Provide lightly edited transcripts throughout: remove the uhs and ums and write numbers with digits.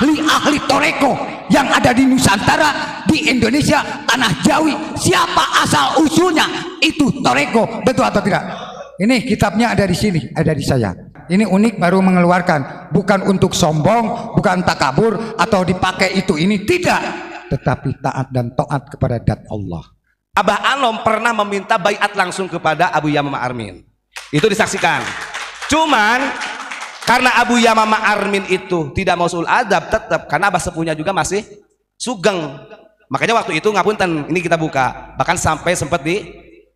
ahli-ahli toreko yang ada di Nusantara, di Indonesia, tanah Jawi, siapa asal usulnya itu toreko, betul atau tidak? Ini kitabnya ada di sini, ada di saya. Ini unik, baru mengeluarkan, bukan untuk sombong, bukan takabur atau dipakai itu ini, tidak, tetapi taat dan taat kepada zat Allah. Abah Anom pernah meminta baiat langsung kepada Abu Yamamah Armin, itu disaksikan. Cuman karena Abu Yamamah Armin itu tidak mau sul adab, tetap karena abah sepunya juga masih sugeng, makanya waktu itu ngapunten, ini kita buka, bahkan sampai sempat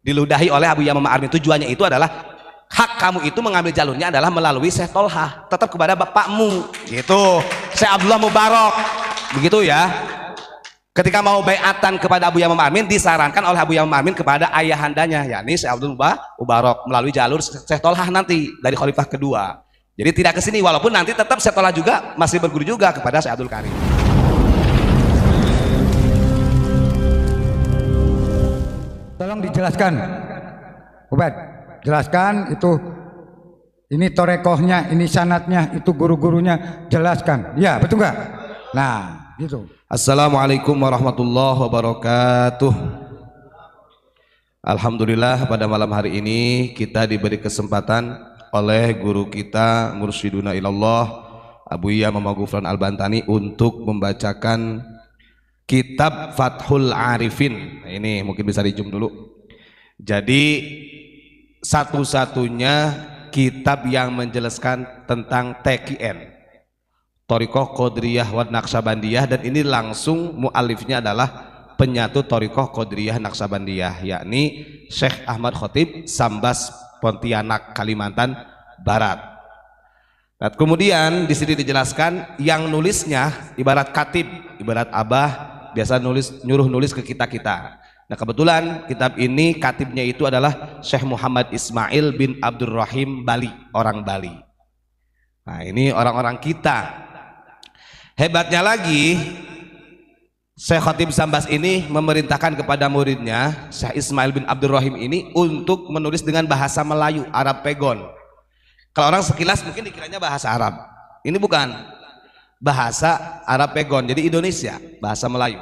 diludahi oleh Abu Yamamah Armin. Tujuannya itu adalah hak kamu itu mengambil jalurnya adalah melalui Syekh Tolha, tetap kepada bapakmu gitu, Syekh Abdullah Mubarak, begitu ya. Ketika mau baiatan kepada Abu Yamamah Armin, disarankan oleh Abu Yamamah Armin kepada ayahandanya, yakni Syekh Abdullah Mubarak, melalui jalur Syekh Tolha nanti dari khalifah kedua. Jadi tidak ke sini, walaupun nanti tetap Syekh Tolha juga masih berguru juga kepada Syekh Abdul Karim. Tolong dijelaskan, Ubed, jelaskan itu, ini torekohnya, ini sanatnya, itu guru-gurunya, jelaskan. Ya, betul nggak? Nah, gitu. Assalamualaikum warahmatullahi wabarakatuh. Alhamdulillah pada malam hari ini kita diberi kesempatan oleh guru kita Mursyiduna Ilallah Abu Yamamah Ghufran Al-Bantani untuk membacakan kitab Fathul Arifin. Nah, ini mungkin bisa dijum dulu. Jadi satu-satunya kitab yang menjelaskan tentang TQN, Thariqah Qadiriyah wa Naqsabandiyah, dan ini langsung mualifnya adalah penyatu Thariqah Qadiriyah Naqsabandiyah, yakni Syekh Ahmad Khotib Sambas, Pontianak, Kalimantan Barat. Nah, kemudian di sini dijelaskan yang nulisnya ibarat katib, ibarat abah biasa nyuruh nulis ke kita-kita. Nah, kebetulan kitab ini katibnya itu adalah Syekh Muhammad Ismail bin Abdurrahim Bali, orang Bali. Nah, ini orang-orang kita. Hebatnya lagi, Syekh Khatib Sambas ini memerintahkan kepada muridnya Syekh Ismail bin Abdurrahim ini untuk menulis dengan bahasa Melayu, Arab Pegon. Kalau orang sekilas mungkin dikiranya bahasa Arab, ini bukan, bahasa Arab Pegon, jadi Indonesia, bahasa Melayu.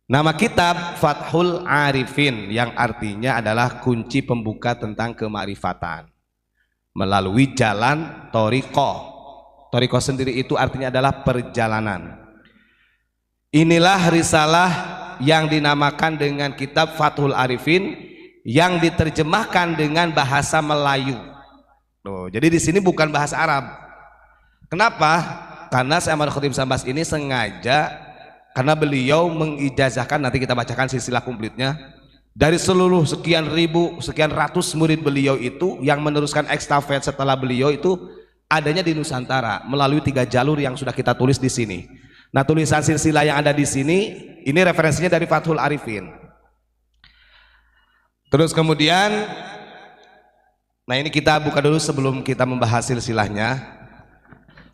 Nama kitab Fathul Arifin, yang artinya adalah kunci pembuka tentang kemakrifatan melalui jalan Thariqah. Thariqah sendiri itu artinya adalah perjalanan. Inilah risalah yang dinamakan dengan kitab Fathul Arifin yang diterjemahkan dengan bahasa Melayu. Tuh, jadi di sini bukan bahasa Arab. Kenapa? Karena Syekh Ahmad Khatib Sambas ini sengaja, karena beliau mengijazahkan, nanti kita bacakan silsilah komplitnya, dari seluruh sekian ribu, sekian ratus murid beliau itu yang meneruskan estafet setelah beliau itu adanya di Nusantara melalui 3 jalur yang sudah kita tulis di sini. Nah, tulisan silsilah yang ada di sini ini referensinya dari Fathul Arifin. Terus kemudian, nah ini kita buka dulu sebelum kita membahas silsilahnya.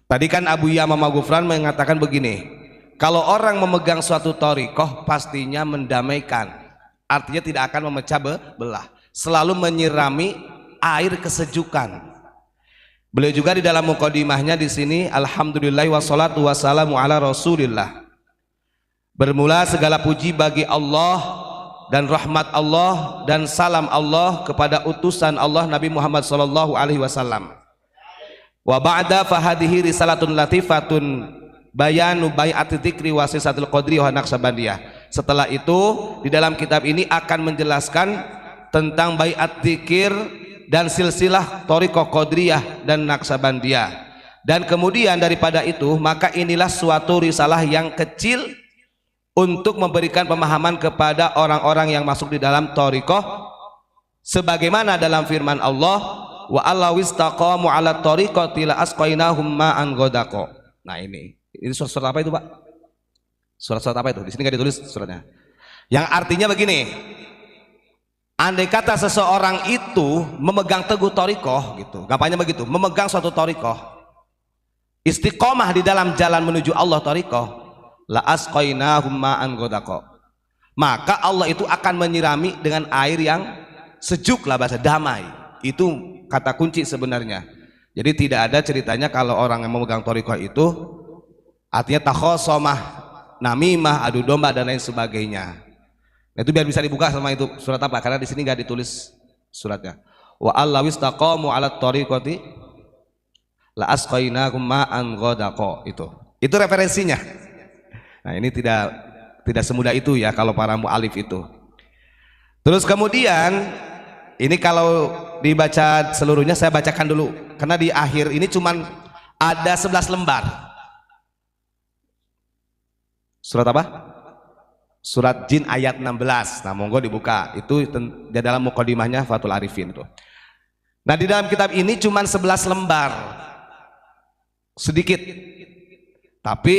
Tadi kan Abu Yamamah Ghufran mengatakan begini, kalau orang memegang suatu thariqah pastinya mendamaikan, artinya tidak akan memecah belah, selalu menyirami air kesejukan. Beliau juga di dalam mukadimahnya di sini, alhamdulillah wassalatu wassalamu ala rasulillah, bermula segala puji bagi Allah dan rahmat Allah dan salam Allah kepada utusan Allah Nabi Muhammad sallallahu alaihi wasallam. Wa ba'da fahadihi risalatun latifatun bayanu bai'ati dzikri wa sisatul qadri wa naqsabandiyah. Setelah itu di dalam kitab ini akan menjelaskan tentang bai'at dzikir dan silsilah Thariqah Qadiriyah dan Naqsabandiyah. Dan kemudian daripada itu, maka inilah suatu risalah yang kecil untuk memberikan pemahaman kepada orang-orang yang masuk di dalam thariqah, sebagaimana dalam firman Allah, wa allawistaqamu ala thariqati la asqainahum ma'an ghadaqa. Nah, ini surat apa itu, Pak? Surat-surat apa itu? Di sini nggak ditulis suratnya. Yang artinya begini, andai kata seseorang itu memegang teguh thariqah gitu, gampangnya begitu, memegang suatu thariqah, istiqomah di dalam jalan menuju Allah thariqah, la asqainahum ma'an ghadaqa, maka Allah itu akan menyirami dengan air yang sejuk lah, bahasa damai. Itu kata kunci sebenarnya. Jadi tidak ada ceritanya kalau orang yang memegang thariqah itu Artinya takhosomah, namimah, adu domba dan lain sebagainya. Nah, itu biar bisa dibuka sama itu surat apa? Karena di sini nggak ditulis suratnya. Wa allawistaqamu 'alat thariqati la asqainakum ma'an ghadaqa, itu referensinya. Nah, ini tidak semudah itu ya kalau para mu'alif itu. Terus kemudian ini kalau dibaca seluruhnya saya bacakan dulu karena di akhir ini cuman ada 11 lembar. Surat apa? Surat Jin ayat 16. Nah, monggo dibuka. Itu di dalam mukadimahnya Fathul Arifin itu. Nah, di dalam kitab ini cuman 11 lembar. Sedikit. Tapi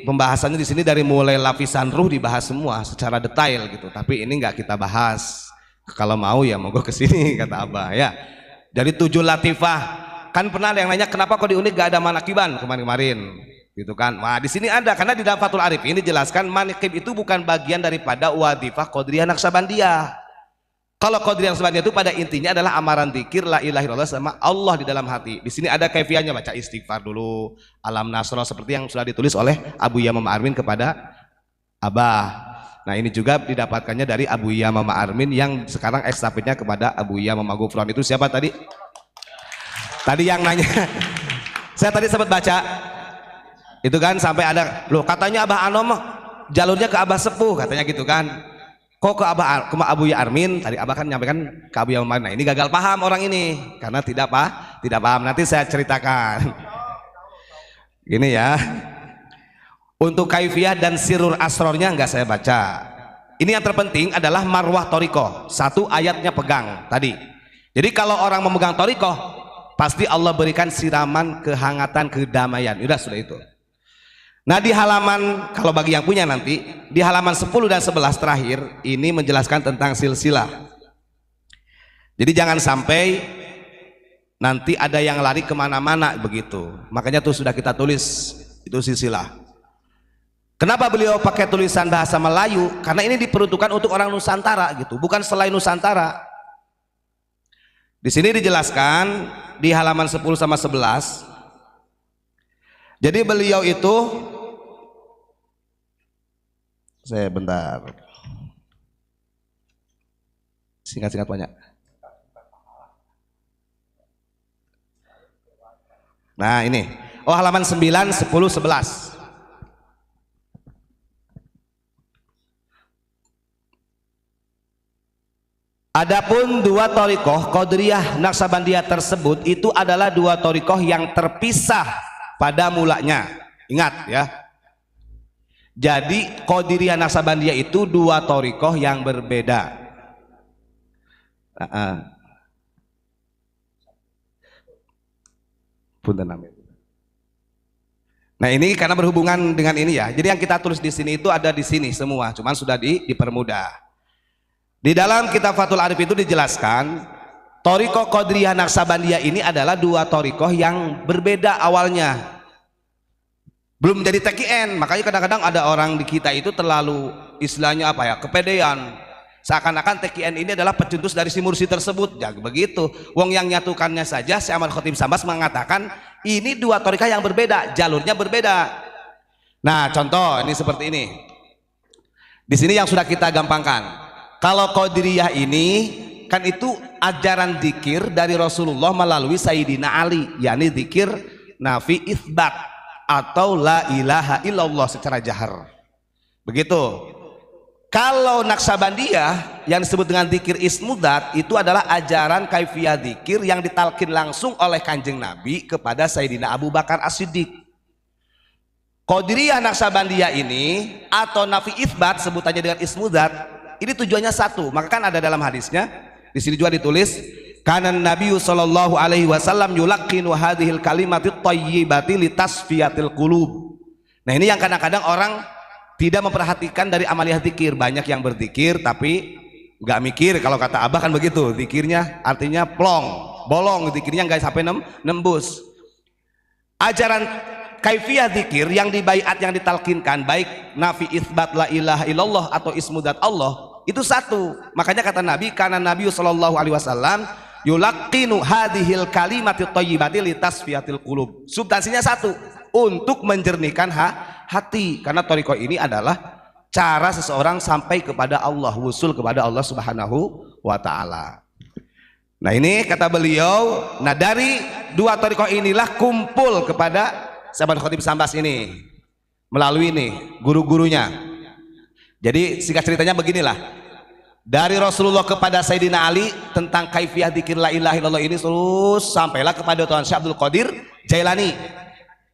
pembahasannya di sini dari mulai lapisan ruh dibahas semua secara detail gitu. Tapi ini nggak kita bahas. Kalau mau ya monggo ke sini kata Abah ya. Dari 7 latifah. Kan pernah ada yang nanya kenapa kok di Unik gak ada manakiban kemarin-kemarin. Gitu kan. Wah, di sini ada karena di dalam Fathul Arif ini jelaskan manaqib itu bukan bagian daripada wadifah Qadiriyah Naqsabandiyah. Kalau Qadiriyah Naqsabandiyah itu pada intinya adalah amaran zikir la ilaha illallah sama Allah di dalam hati. Di sini ada kaifiahnya, baca istighfar dulu, alam nasra seperti yang sudah ditulis oleh Abu Yamam Armin kepada Abah. Nah, ini juga didapatkannya dari Abu Yamam Armin yang sekarang estafetnya kepada Abu Yamam Ghufran. Itu siapa tadi? Tadi yang nanya. Saya tadi sempat baca itu kan sampai ada loh katanya Abah Anom jalurnya ke Abah Sepuh katanya gitu kan, kok ke Abu Ya Armin tadi Abah kan nyampaikan ke Abu Ya Armin. Nah, ini gagal paham orang ini karena tidak paham. Nanti saya ceritakan gini ya, untuk kaifiyah dan sirur asrornya nggak saya baca. Ini yang terpenting adalah marwah toriko, satu ayatnya pegang tadi. Jadi kalau orang memegang toriko pasti Allah berikan siraman kehangatan kedamaian. Sudah itu. Nah, di halaman kalau bagi yang punya nanti di halaman 10 dan 11 terakhir ini menjelaskan tentang silsilah. Jadi jangan sampai nanti ada yang lari kemana-mana begitu. Makanya tuh sudah kita tulis itu silsilah. Kenapa beliau pakai tulisan bahasa Melayu? Karena ini diperuntukkan untuk orang Nusantara gitu, bukan selain Nusantara. Di sini dijelaskan di halaman 10 sama 11. Jadi beliau itu saya bentar singkat-singkat banyak. Nah, ini halaman 9, 10, 11. Adapun dua thariqah Qadiriyah Naqsabandiyah tersebut itu adalah dua thariqah yang terpisah pada mulanya. Ingat ya. Jadi Qadiriyah Naqsabandiyah itu dua thariqah yang berbeda. Nah, ini karena berhubungan dengan ini ya. Jadi yang kita tulis di sini itu ada di sini semua, cuman sudah dipermudah. Di dalam kitab Fathul Arif itu dijelaskan thariqah Qadiriyah Naqsabandiyah ini adalah dua thariqah yang berbeda awalnya. Belum jadi TKN, makanya kadang-kadang ada orang di kita itu terlalu istilahnya apa ya, kepedean. Seakan-akan TKN ini adalah pecintus dari si mursi tersebut. Ya begitu. Wong yang nyatukannya saja Syekh Ahmad Khatib Sambas mengatakan ini dua thariqah yang berbeda, jalurnya berbeda. Nah, contoh ini seperti ini. Di sini yang sudah kita gampangkan. Kalau Qadiriyah ini kan itu ajaran zikir dari Rasulullah melalui Sayyidina Ali, yakni zikir nafi itsbat atau la ilaha illallah secara jahar. Begitu. Kalau Naqsabandiyah yang disebut dengan zikir ismudat itu adalah ajaran kaifiyah zikir yang ditalkin langsung oleh Kanjeng Nabi kepada Sayyidina Abu Bakar As-Siddiq. Qadiriyah Naqsabandiyah ini atau nafi itsbat sebutannya dengan ismudat ini tujuannya satu. Maka kan ada dalam hadisnya di sini juga ditulis kanan Nabi sallallahu alaihi wasallam yulaqqinu hadhil kalimatit thayyibati litasfiyatil qulub. Nah, ini yang kadang-kadang orang tidak memperhatikan dari amaliyah zikir. Banyak yang berzikir tapi nggak mikir. Kalau kata Abah kan begitu, zikirnya artinya plong, bolong, zikirnya nggak sampai nembus. Ajaran kaifiyah zikir yang dibaiat yang ditalkinkan baik nafi itsbat la ilaha illallah atau ismudat Allah itu satu. Makanya kata Nabi karena Nabi sallallahu alaihi wasallam yulaqqinu hadhil kalimatit thayyibati litasfiyatil qulub. Substansinya satu, untuk menjernihkan hati, karena thariqah ini adalah cara seseorang sampai kepada Allah, wusul kepada Allah Subhanahu wa taala. Nah ini kata beliau, nah dari dua thariqah inilah kumpul kepada sahabat Khatib Sambas ini melalui ini guru-gurunya. Jadi singkat ceritanya beginilah, dari Rasulullah kepada Sayyidina Ali tentang kaifiyah dzikir la ilaha illallah ini terus sampailah kepada Tuan Syekh Abdul Qadir Jailani.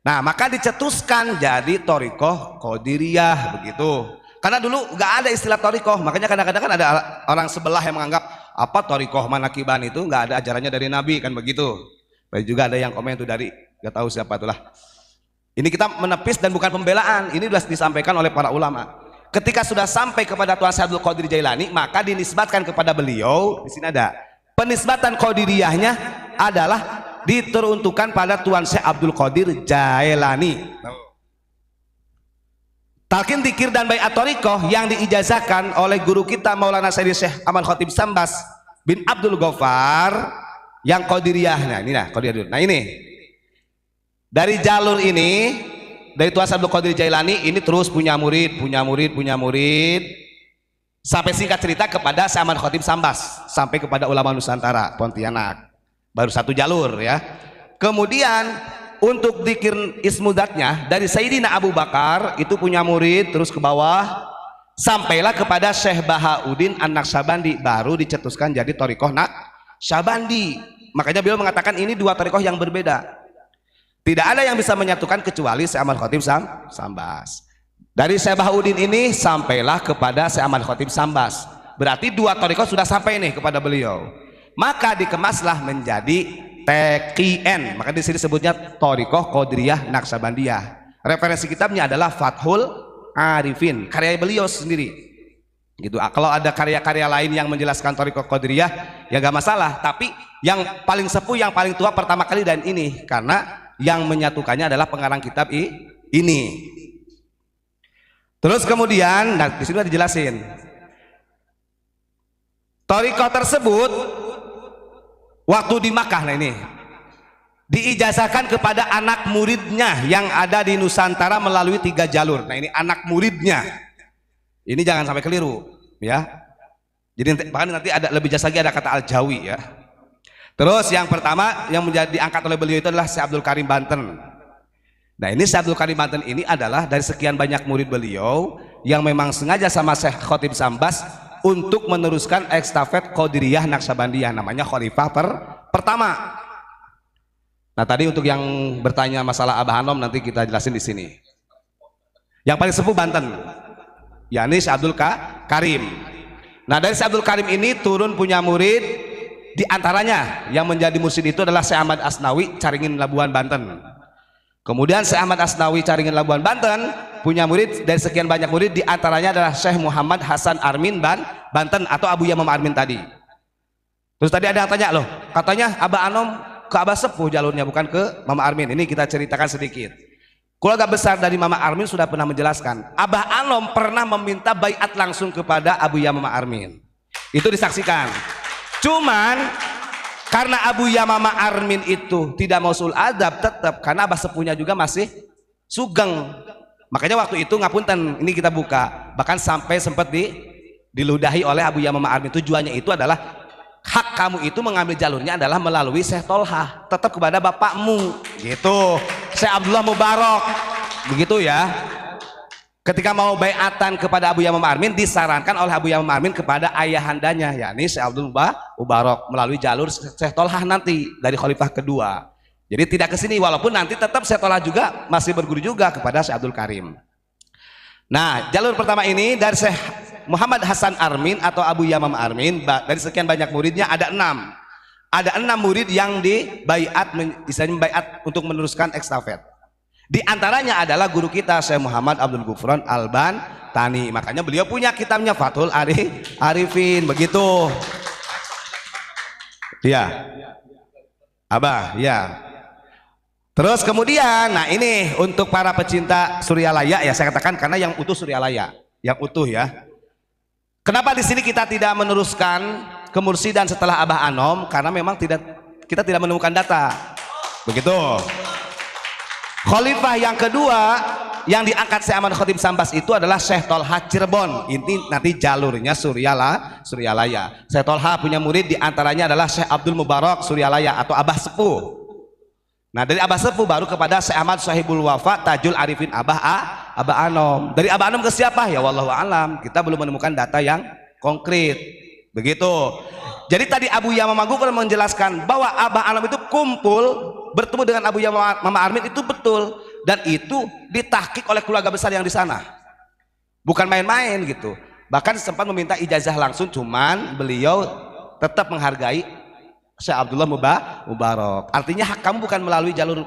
Nah maka dicetuskan jadi thariqah Qadiriyah begitu. Karena dulu nggak ada istilah thariqah, makanya kadang-kadang kan ada orang sebelah yang menganggap apa thariqah manakiban itu nggak ada ajarannya dari Nabi kan begitu. Baik juga ada yang komen itu dari nggak tahu siapa itulah. Ini kita menepis dan bukan pembelaan, ini sudah disampaikan oleh para ulama. Ketika sudah sampai kepada Tuan Syekh Abdul Qadir Jailani, maka dinisbatkan kepada beliau. Di sini ada penisbatan Qadiriyahnya adalah diteruntukkan pada Tuan Syekh Abdul Qadir Jailani. Talqin dzikir dan baiat thariqah yang diijazahkan oleh guru kita Maulana Sayyidi Syekh Ahmad Khatib Sambas bin Abdul Ghaffar yang Qadiriyah. Nah ini nah Qadiriyah dulu. Nah ini dari jalur ini, dari Tuan Syekh Abdul Qadir Jailani ini terus punya murid sampai singkat cerita kepada Syekh Ahmad Khatib Sambas, sampai kepada ulama Nusantara Pontianak. Baru satu jalur ya. Kemudian untuk dzikir ismudatnya dari Sayyidina Abu Bakar itu punya murid terus ke bawah sampailah kepada Syekh Bahauddin An-Naqsyabandi, baru dicetuskan jadi thariqah Naqsyabandi. Makanya beliau mengatakan ini dua thariqah yang berbeda. Tidak ada yang bisa menyatukan kecuali Syekh Ahmad Khatib Sambas. Dari Syekh Bahauddin ini sampailah kepada Syekh Ahmad Khatib Sambas. Berarti dua thariqah sudah sampai nih kepada beliau. Maka dikemaslah menjadi TQN, maka di sini sebutnya thariqah Qadiriyah Naqsyabandiyah. Referensi kitabnya adalah Fathul Arifin, karya beliau sendiri. Gitu. Kalau ada karya-karya lain yang menjelaskan thariqah Qadiriyah ya gak masalah, tapi yang paling sepuh, yang paling tua pertama kali dan ini, karena yang menyatukannya adalah pengarang kitab ini. Terus kemudian, nah di sini dijelasin. Thariqah tersebut waktu di Makkah, nah ini diijazahkan kepada anak muridnya yang ada di Nusantara melalui 3 jalur. Nah ini anak muridnya, ini jangan sampai keliru ya. Jadi bahkan nanti ada lebih jelas lagi, ada kata Al-Jawi ya. Terus yang pertama yang menjadi diangkat oleh beliau itu adalah Syekh Abdul Karim Banten. Nah ini Syekh Abdul Karim Banten ini adalah dari sekian banyak murid beliau yang memang sengaja sama Syekh Khatib Sambas untuk meneruskan estafet Qadiriyah Naqsyabandiyah, namanya khalifah pertama. Nah tadi untuk yang bertanya masalah Abah Anom nanti kita jelasin di sini. Yang paling sepuh Banten, yakni Syekh Abdul Karim. Nah dari Syekh Abdul Karim ini turun punya murid, di antaranya yang menjadi mursyid itu adalah Syekh Ahmad Asnawi Caringin Labuan Banten. Kemudian Syekh Ahmad Asnawi Caringin Labuan Banten punya murid dari sekian banyak murid, di antaranya adalah Syekh Muhammad Hasan Armin Banten atau Abu Yamam Armin tadi. Terus tadi ada yang tanya loh, katanya Abah Anom ke Abah Sepuh jalurnya bukan ke Mama Armin. Ini kita ceritakan sedikit. Keluarga besar dari Mama Armin sudah pernah menjelaskan, Abah Anom pernah meminta baiat langsung kepada Abu Yamam Armin. Itu disaksikan. Cuman karena Abu Yamama Armin itu tidak mau sul adab, tetap karena Abah Sepuhnya juga masih sugeng. Makanya waktu itu ngapunten, ini kita buka, bahkan sampai sempat diludahi oleh Abu Yamama Armin. Tujuannya itu adalah hak kamu itu mengambil jalurnya adalah melalui Syekh Tolha, tetap kepada bapakmu gitu, Syekh Abdullah Mubarak begitu ya. Ketika mau baiatan kepada Abu Yamam Armin, disarankan oleh Abu Yamam Armin kepada ayahandanya, yakni Syekh Abdul Mubarak melalui jalur Syekh Tolha nanti dari khalifah kedua. Jadi tidak ke sini, walaupun nanti tetap Syekh Tolha juga masih berguru juga kepada Syekh Abdul Karim. Nah, jalur pertama ini dari Syekh Muhammad Hasan Armin atau Abu Yamam Armin, dari sekian banyak muridnya ada 6. Ada 6 murid yang dibaiat, istilahnya baiat untuk meneruskan estafet. Di antaranya adalah guru kita Syekh Muhammad Abdul Ghufran Al-Bantani. Makanya beliau punya kitabnya Fathul Arifin begitu. Ya. Abah, ya. Terus kemudian, nah ini untuk para pecinta Suryalaya ya, saya katakan karena yang utuh Suryalaya, yang utuh ya. Kenapa di sini kita tidak meneruskan kemursidan setelah Abah Anom? Karena memang kita tidak menemukan data. Begitu. Khalifah yang kedua yang diangkat Syekh Ahmad Khatib Sambas itu adalah Syekh Tolha Cirebon. Ini nanti jalurnya Suryalaya. Syekh Tolha punya murid diantaranya adalah Syekh Abdul Mubarak Suryalaya atau Abah Sepuh. Nah dari Abah Sepuh baru kepada Syekh Ahmad Sahibul Wafa Tajul Arifin Abah Anom. Dari Abah Anom ke siapa? Ya wallahu alam. Kita belum menemukan data yang konkret. Begitu. Jadi tadi Abu Yama Magufran menjelaskan bahwa Abah Anom itu kumpul bertemu dengan Abu Yama Mama Armin itu betul, dan itu ditahqiq oleh keluarga besar yang di sana. Bukan main-main gitu. Bahkan sempat meminta ijazah langsung, cuman beliau tetap menghargai Syekh Abdullah Mubarak. Artinya hak kamu bukan melalui jalur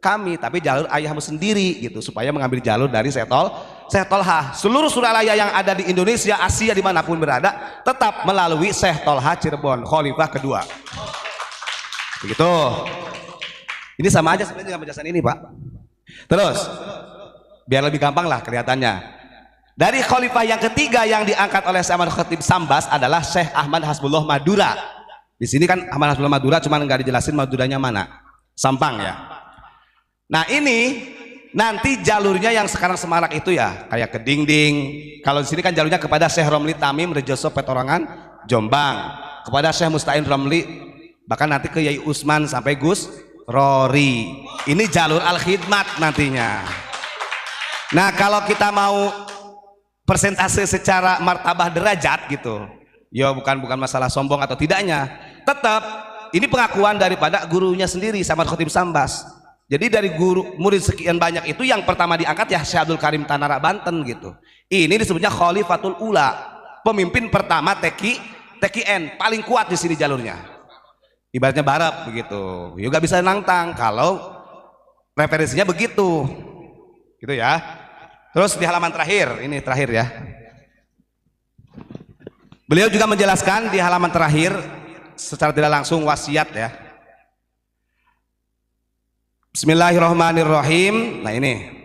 kami, tapi jalur ayahmu sendiri gitu, supaya mengambil jalur dari Syekh Tolha. Seluruh Suryalaya yang ada di Indonesia, Asia dimanapun berada, tetap melalui Syekh Tolha Cirebon, khalifah kedua. Begitu. Ini sama aja sebenarnya dengan penjelasan ini, Pak. Terus, biar lebih gampang lah kelihatannya. Dari khalifah yang ketiga yang diangkat oleh Syekh Ahmad Khatib Sambas adalah Syekh Ahmad Hasbullah Madura. Di sini kan Ahmad Hasbullah Madura, cuma nggak dijelasin Maduranya mana. Sampang ya. Nah ini nanti jalurnya yang sekarang semarak itu ya, kayak ke Dingding. Kalau di sini kan jalurnya kepada Syekh Romli Tamim Rejoso Petorangan Jombang, kepada Syekh Mustain Romli, bahkan nanti ke Yai Usman sampai Gus Rory. Ini jalur al-khidmat nantinya. Nah kalau kita mau persentase secara martabah derajat gitu, ya bukan masalah sombong atau tidaknya, tetap ini pengakuan daripada gurunya sendiri Syekh Ahmad Khatib Sambas. Jadi dari guru murid sekian banyak itu yang pertama diangkat ya Syekh Abdul Karim Tanara Banten gitu. Ini disebutnya Khalifatul Ula, pemimpin pertama TKN, paling kuat di sini jalurnya. Ibaratnya Barab begitu. Juga bisa nantang kalau referensinya begitu. Gitu ya. Terus di halaman terakhir, ini terakhir ya. Beliau juga menjelaskan di halaman terakhir secara tidak langsung wasiat ya. Bismillahirrahmanirrahim. Nah ini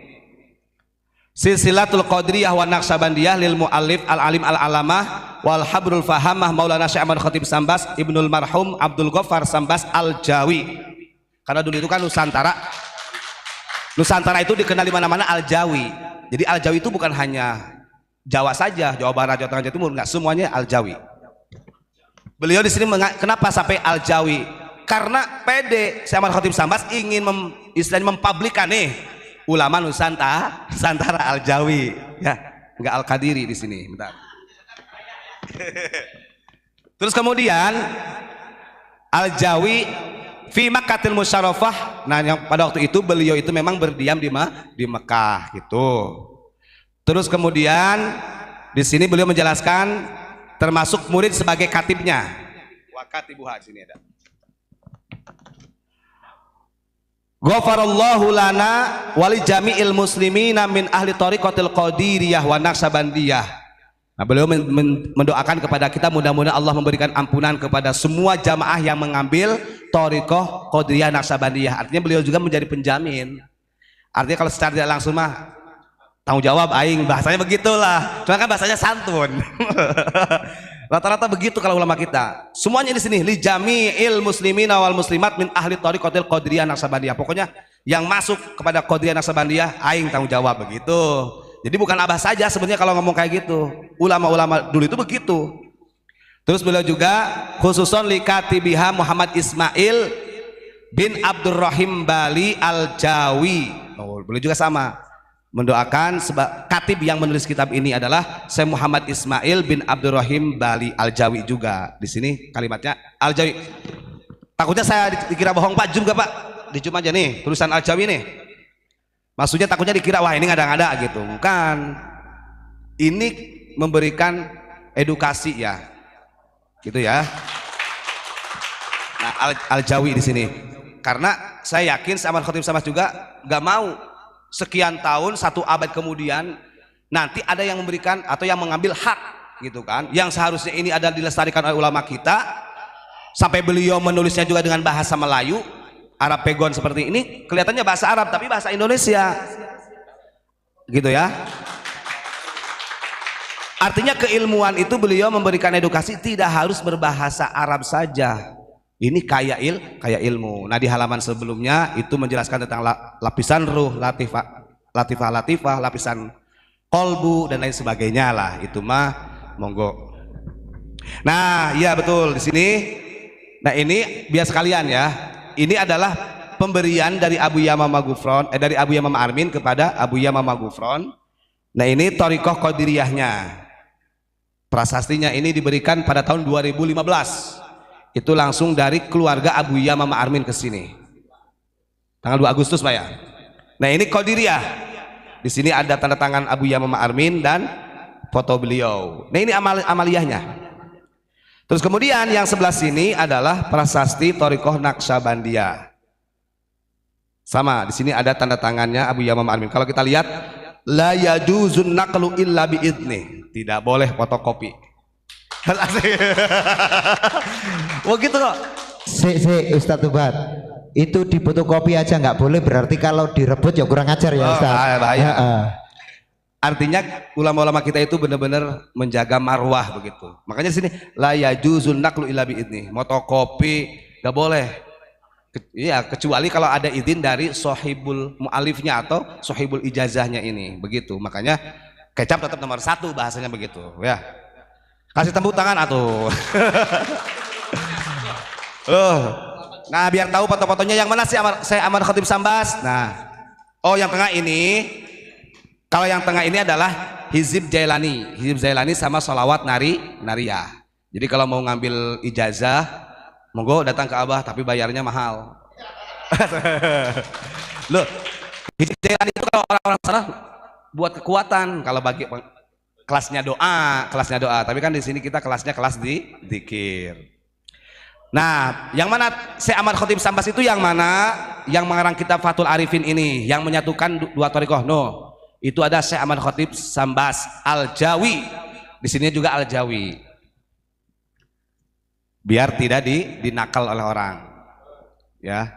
Silsilatul Qadriyah wa Naqsabandiyah lil muallif al-alim al-alamah wal habrul fahamah Maulana Syekh Ahmad Khatib Sambas Ibnul Marhum Abdul Ghaffar Sambas Al-Jawi. Karena dulu itu kan Nusantara itu dikenal di mana-mana Al-Jawi. Jadi Al-Jawi itu bukan hanya Jawa saja, Jawa Barat, Jawa Tengah, Jawa Timur, enggak, semuanya Al-Jawi. Beliau di sini kenapa sampai Al-Jawi? Karena PD Syekh Ahmad Khatib Sambas ingin istilahnya mempublikkan nih ulama Nusantara Al-Jawi ya, enggak Al-Qadiri di sini. Bentar. Terus kemudian Al-Jawi fi Makkatil Musyarrafah. Nah, yang pada waktu itu beliau itu memang berdiam di Mekah gitu. Terus kemudian di sini beliau menjelaskan termasuk murid sebagai katibnya. Wa katibuha di sini ada. Ghafarallahu lana wali jami'il muslimina min ahli thariqatil qadiriyah wa naqsabandiyah. Nah, beliau mendoakan kepada kita mudah-mudahan Allah memberikan ampunan kepada semua jamaah yang mengambil thariqah qadiriyah naqsabandiyah. Artinya beliau juga menjadi penjamin. Artinya kalau secara tidak langsung mah tanggung jawab aing, bahasanya begitulah. Cuma kan bahasanya santun. Rata-rata begitu kalau ulama kita. Semuanya di sini li jami'il muslimin wal muslimat min ahli thariqatil qadiriyah naqsabandiyah. Pokoknya yang masuk kepada qadiriyah naqsabandiyah aing tanggung jawab begitu. Jadi bukan Abah saja sebenarnya kalau ngomong kayak gitu. Ulama-ulama dulu itu begitu. Terus beliau juga khususon li katibiha Muhammad Ismail bin Abdurrahim Bali Al-Jawi. Oh, beliau juga sama mendoakan katib yang menulis kitab ini adalah Syekh Muhammad Ismail bin Abdurrahim Bali Al-Jawi juga. Di sini kalimatnya Al-Jawi. Takutnya saya dikira bohong Pak, juga Pak. Dicum aja nih tulisan Al-Jawi nih. Maksudnya takutnya dikira wah ini ngada-ngada gitu. Bukan. Ini memberikan edukasi ya. Gitu ya. Nah, Al-Jawi di sini. Karena saya yakin Syekh Ahmad Khatib Sambas juga nggak mau sekian tahun, 1 abad kemudian nanti ada yang memberikan atau yang mengambil hak gitu kan, yang seharusnya ini adalah dilestarikan oleh ulama kita, sampai beliau menulisnya juga dengan bahasa Melayu Arab Pegon seperti ini, kelihatannya bahasa Arab tapi bahasa Indonesia gitu ya. Artinya keilmuan itu beliau memberikan edukasi tidak harus berbahasa Arab saja. Ini kaya ilmu. Nah di halaman sebelumnya itu menjelaskan tentang lapisan ruh, latifah-latifah, lapisan kolbu dan lain sebagainya lah, itu mah monggo. Nah, iya betul di sini. Nah, ini biar sekalian ya. Ini adalah pemberian dari Abu Yamamah Ghufron, dari Abu Yamamah Armin kepada Abu Yamamah Ghufron. Nah, ini Thariqah Qadiriyahnya. Prasastinya ini diberikan pada tahun 2015. Itu langsung dari keluarga Abu Yamamah Armin ke sini. Tanggal 2 Agustus, Pak ya. Nah, ini Qadiriyah. Di sini ada tanda tangan Abu Yamamah Armin dan foto beliau. Nah, ini amaliyahnya. Terus kemudian yang sebelah sini adalah prasasti Thariqah Naqsabandiyah. Sama, di sini ada tanda tangannya Abu Yamamah Armin. Kalau kita lihat, la yajuzun naqlu illa biidni. Tidak boleh fotokopi. Oh gitu kok. Ustadz Tubat, itu di fotokopi aja nggak boleh, berarti kalau direbut ya kurang ajar ya Ustadz. Bahaya. Artinya ulama-ulama kita itu benar-benar menjaga marwah begitu. Makanya di sini la yajuzun naqlu illa biidni. Fotokopi nggak boleh. Iya, kecuali kalau ada izin dari sohibul mu'alifnya atau sohibul ijazahnya ini, begitu. Makanya kecap tetap nomor 1 bahasanya begitu, ya. Kasih tepuk tangan atuh. Nah, biar tahu foto-fotonya yang mana sih saya Ahmad Khatib Sambas. Nah, oh yang tengah ini, kalau yang tengah ini adalah Hizib Jailani. Hizib Jailani sama sholawat nariyah. Jadi kalau mau ngambil ijazah, monggo datang ke Abah, tapi bayarnya mahal. Loh, Hizib Jailani itu kalau orang-orang sana buat kekuatan, kalau bagi kelasnya doa, tapi kan di sini kita kelasnya kelas di zikir. Nah, yang mana Syekh Ahmad Khatib Sambas itu yang mana? Yang mengarang kitab Fathul Arifin ini, yang menyatukan dua thariqah. No, itu ada Syekh Ahmad Khatib Sambas Al-Jawi. Di sini juga Al-Jawi. Biar tidak dinakal oleh orang. Ya.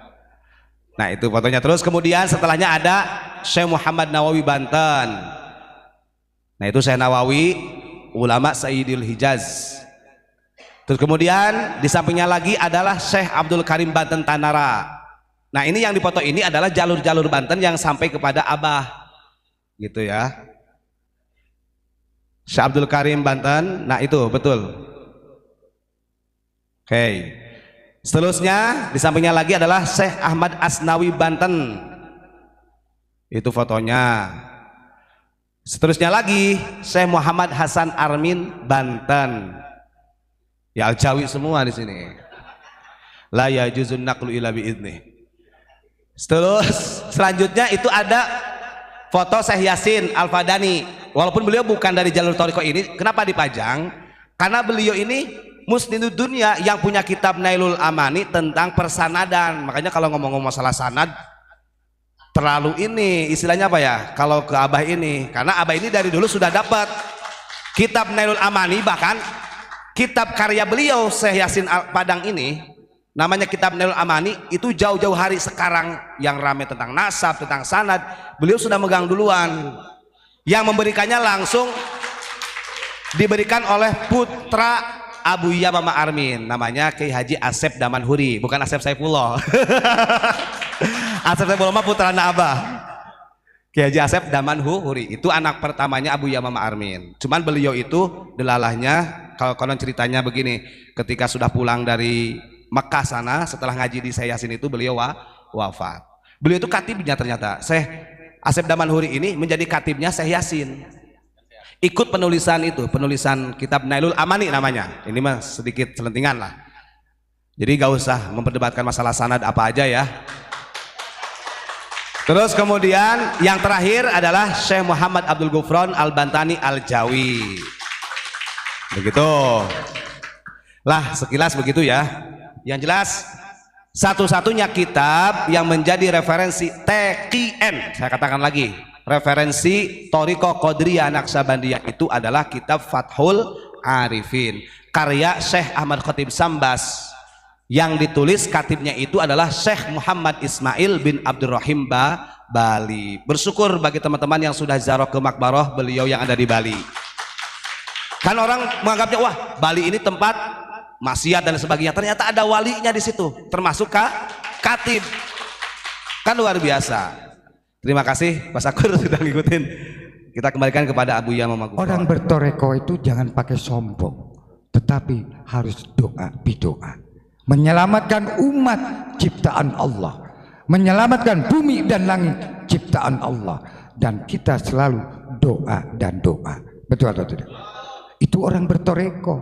Nah, itu fotonya. Terus kemudian setelahnya ada Syekh Muhammad Nawawi Banten. Nah, itu Syekh Nawawi, ulama Sayyidil Hijaz. Terus kemudian di sampingnya lagi adalah Syekh Abdul Karim Banten Tanara. Nah, ini yang dipoto ini adalah jalur-jalur Banten yang sampai kepada Abah, gitu ya. Syekh Abdul Karim Banten, nah itu betul. Oke. Seterusnya di sampingnya lagi adalah Syekh Ahmad Asnawi Banten. Itu fotonya. Seterusnya lagi Syekh Muhammad Hasan Armin Banten. Ya Al-Jawi semua di sini. La yajuzun naqlu illa biidni. Terus selanjutnya itu ada foto Syekh Yasin Al-Fadani. Walaupun beliau bukan dari jalur thariqah ini, kenapa dipajang? Karena beliau ini musnidud dunia yang punya kitab Nailul Amani tentang persanadan. Makanya kalau ngomong-ngomong masalah sanad terlalu ini istilahnya apa ya? Kalau ke Abah ini, karena Abah ini dari dulu sudah dapat kitab Nailul Amani, bahkan kitab karya beliau Syekh Yasin Padang ini namanya kitab Nailul Amani, itu jauh-jauh hari sekarang yang ramai tentang nasab, tentang sanad, beliau sudah megang duluan. Yang memberikannya langsung diberikan oleh putra Abu Yamamah Armin, namanya Kiai Haji Asep Damanhuri, bukan Asep Saifullah. Asep Saifullah mah putra Abah. Kiai Haji Asep Damanhuri itu anak pertamanya Abu Yamamah Armin. Cuman beliau itu delalahnya, kalau konon ceritanya begini, ketika sudah pulang dari Mekah sana, setelah ngaji di Syekh Yasin itu beliau wafat. Beliau itu katibnya ternyata. Syekh Asep Damanhuri ini menjadi katibnya Syekh Yasin. Ikut penulisan itu, penulisan kitab Nailul Amani namanya. Ini mah sedikit selentingan lah. Jadi gak usah memperdebatkan masalah sanad apa aja ya. Terus kemudian yang terakhir adalah Syekh Muhammad Abdul Ghufron Al-Bantani Al-Jawi. Begitu. Lah sekilas begitu ya. Yang jelas satu-satunya kitab yang menjadi referensi TQN, saya katakan lagi, referensi Thariqah Qadiriyah Naqsabandiyah itu adalah kitab Fathul Arifin karya Syekh Ahmad Khatib Sambas, yang ditulis katibnya itu adalah Syekh Muhammad Ismail bin Abdurrahim Bali. Bersyukur bagi teman-teman yang sudah ziarah ke makbarah beliau yang ada di Bali. Kan orang menganggapnya wah Bali ini tempat maksiat dan sebagainya, ternyata ada walinya di situ, termasuk katib. Kan luar biasa. Terima kasih Pak Sakur sudah ngikutin. Kita kembalikan kepada Abu Yama Magufran. Orang bertoreko itu jangan pakai sombong, tetapi harus doa, bidoa, menyelamatkan umat ciptaan Allah, menyelamatkan bumi dan langit ciptaan Allah, dan kita selalu doa dan doa. Betul atau tidak? Itu orang bertoreko.